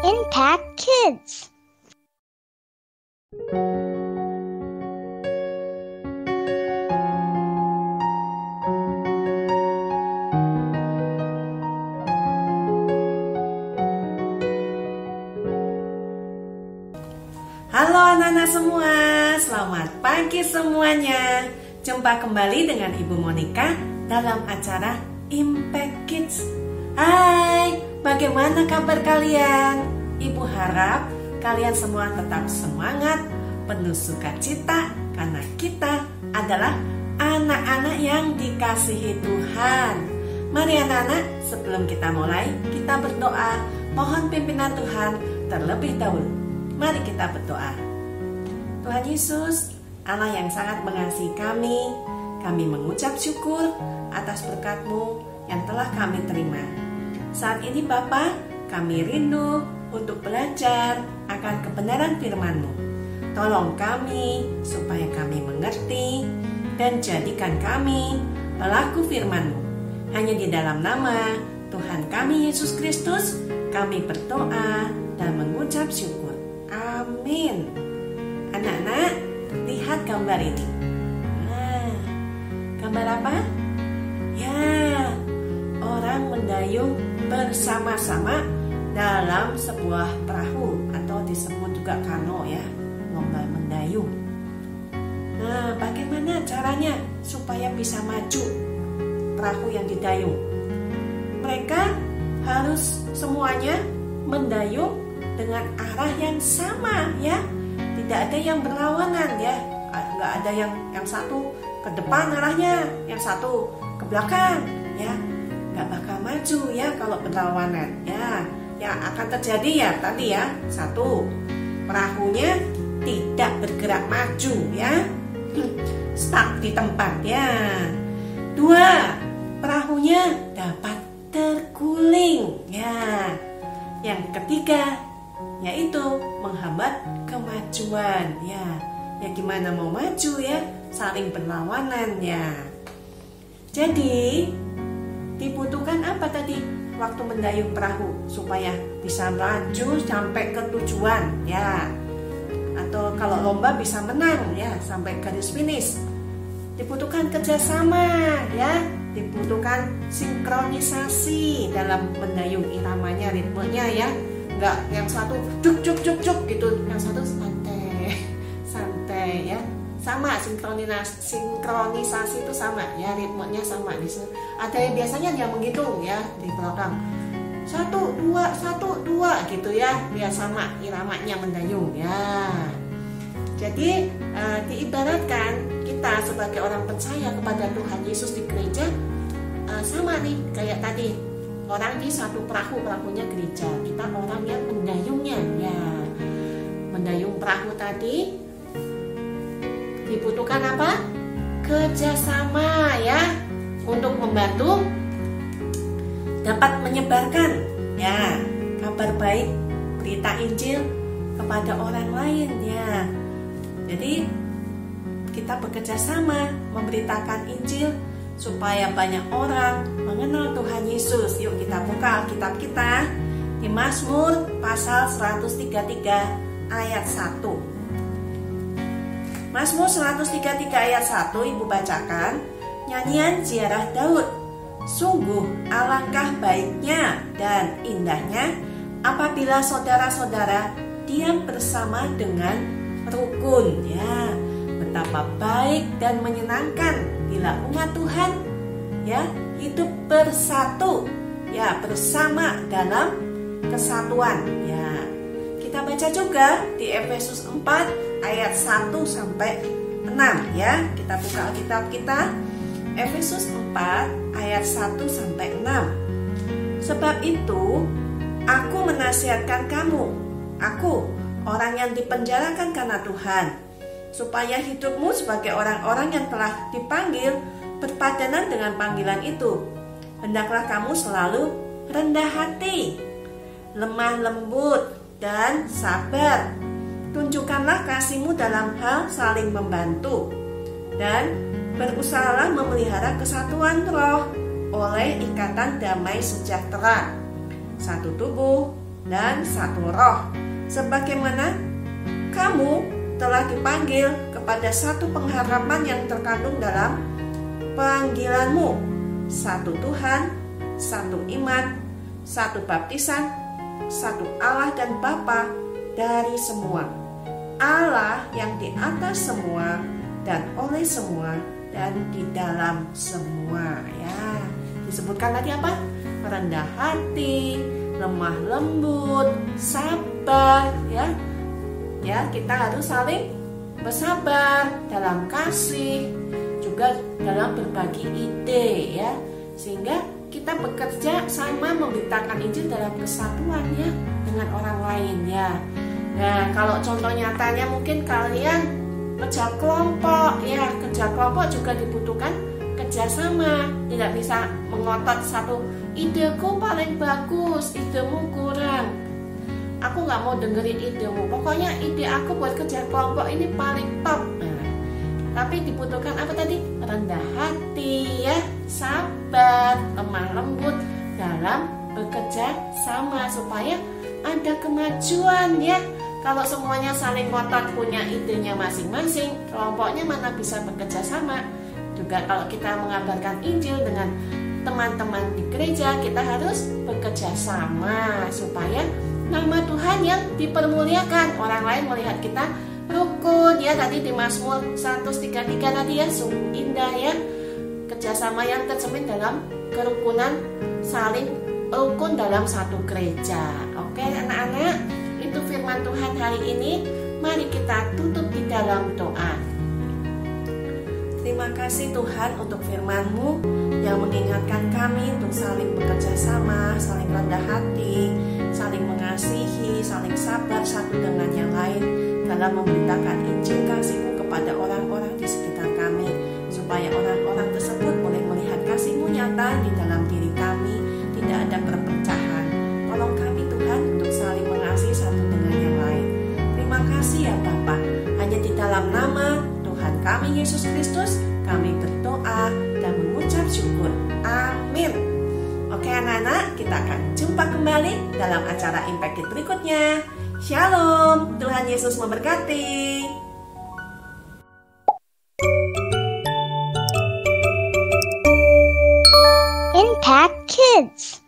Impact Kids. Halo anak-anak semua, selamat pagi semuanya. Jumpa kembali dengan Ibu Monica dalam acara Impact Kids. Hai, bagaimana kabar kalian? Ibu harap kalian semua tetap semangat, penuh sukacita, karena kita adalah anak-anak yang dikasihi Tuhan. Mari anak-anak, sebelum kita mulai, kita berdoa. Mohon pimpinan Tuhan terlebih dahulu. Mari kita berdoa. Tuhan Yesus, Allah yang sangat mengasihi kami mengucap syukur atas berkat-Mu yang telah kami terima. Saat ini Bapa, kami rindu untuk belajar akan kebenaran firman-Mu. Tolong kami supaya kami mengerti dan jadikan kami pelaku firman-Mu. Hanya di dalam nama Tuhan kami Yesus Kristus, kami berdoa dan mengucap syukur. Amin. Anak-anak, lihat gambar ini. Nah, gambar apa? Ya, orang mendayung bersama-sama dalam sebuah perahu atau disebut juga kano ya, lomba mendayung. Nah, bagaimana caranya supaya bisa maju perahu yang didayung? Mereka harus semuanya mendayung dengan arah yang sama ya, tidak ada yang berlawanan ya, nggak ada yang satu ke depan arahnya, yang satu ke belakang ya, nggak bakal maju ya kalau berlawanan ya. Yang akan terjadi ya tadi ya, satu, perahunya tidak bergerak maju ya, stuck di tempat ya. Dua, perahunya dapat terguling ya. Yang ketiga yaitu menghambat kemajuan ya. Ya gimana mau maju ya, saling berlawanan ya. Jadi dibutuhkan apa tadi waktu mendayung perahu supaya bisa maju sampai ke tujuan ya, atau kalau lomba bisa menang ya sampai garis finish. Dibutuhkan kerjasama ya, dibutuhkan sinkronisasi dalam mendayung, iramanya, ritmenya ya. Enggak yang satu juk juk juk juk gitu, yang satu santai santai ya. Sama sinkronisasi itu sama ya, ritmenya sama. Ada yang biasanya dia menghitung ya di belakang, 1 2 1 2 gitu ya, biar sama iramanya mendayung ya. Jadi diibaratkan kita sebagai orang percaya kepada Tuhan Yesus di gereja sama nih kayak tadi, orang di satu perahunya gereja, kita orang yang mendayungnya ya. Mendayung perahu tadi dibutuhkan apa? Kerjasama ya, untuk membantu dapat menyebarkan ya kabar baik, berita Injil kepada orang lain ya. Jadi kita bekerja sama memberitakan Injil supaya banyak orang mengenal Tuhan Yesus. Yuk kita buka Alkitab kita di Mazmur pasal 133 ayat 1. Mazmur 133 ayat 1 Ibu bacakan. Nyanyian ziarah Daud. Sungguh alangkah baiknya dan indahnya apabila saudara-saudara diam bersama dengan rukun ya. Betapa baik dan menyenangkan bila umat Tuhan ya hidup bersatu ya, bersama dalam kesatuan ya. Kita baca juga di Efesus 4 ayat 1 sampai 6 ya. Kita buka Alkitab kita, Efesus 4 ayat 1 sampai 6. Sebab itu aku menasihatkan kamu, aku orang yang dipenjarakan karena Tuhan, supaya hidupmu sebagai orang-orang yang telah dipanggil berpadanan dengan panggilan itu. Hendaklah kamu selalu rendah hati, lemah lembut, dan sabar. Tunjukkanlah kasihmu dalam hal saling membantu, dan berusahalah memelihara kesatuan roh oleh ikatan damai sejahtera. Satu tubuh, dan satu roh. Sebagaimana kamu telah dipanggil kepada satu pengharapan yang terkandung dalam panggilanmu. Satu Tuhan, satu iman, satu baptisan, satu Allah dan Bapa dari semua. Allah yang di atas semua dan oleh semua dan di dalam semua. Ya, disebutkan tadi apa? Rendah hati, lemah lembut, sabar, ya. Ya, kita harus saling bersabar dalam kasih, juga dalam berbagi ide, ya. Sehingga kita bekerja sama memberitakan Injil dalam kesatuan, ya, dengan orang lain, ya. Nah, kalau contoh nyatanya mungkin kalian kerja kelompok, ya. Kerja kelompok juga dibutuhkan kerjasama. Tidak bisa mengotot satu, ideku paling bagus, idemu kurang, aku nggak mau dengerin idemu, pokoknya ide aku buat kerja kelompok ini paling top. Nah, tapi dibutuhkan apa tadi? Rendah hati, ya, sabar, lemah lembut dalam bekerja sama supaya ada kemajuan, ya. Kalau semuanya saling ngotot punya idenya masing-masing, kelompoknya mana bisa bekerja sama. Juga kalau kita mengabarkan Injil dengan teman-teman di gereja, kita harus bekerja sama supaya nama Tuhan yang dipermuliakan. Orang lain melihat kita rukun, ya, tadi di Mazmur 133 tadi, ya, sungguh indah, ya, kerjasama yang tercermin dalam kerukunan, saling rukun dalam satu gereja. Oke anak-anak, itu firman Tuhan hari ini. Mari kita tutup di dalam doa. Terima kasih Tuhan untuk firman-Mu yang mengingatkan kami untuk saling bekerja sama, saling rendah hati, saling mengasihi, saling sabar satu dengan yang lain dalam memberitakan Injil kasih-Mu kepada orang-orang di sekitar kami, supaya orang-orang tersebut boleh melihat kasih-Mu nyata di dalam diri kami, tidak ada perpecahan. Tolong kami Tuhan untuk saling mengasihi satu dengan yang lain. Terima kasih ya Bapa. Hanya di dalam nama Tuhan kami Yesus Kristus kami berdoa dan mengucap syukur. Amin. Oke anak-anak, kita akan jumpa kembali dalam acara Impact Kids berikutnya. Shalom, Tuhan Yesus memberkati. Impact Kids.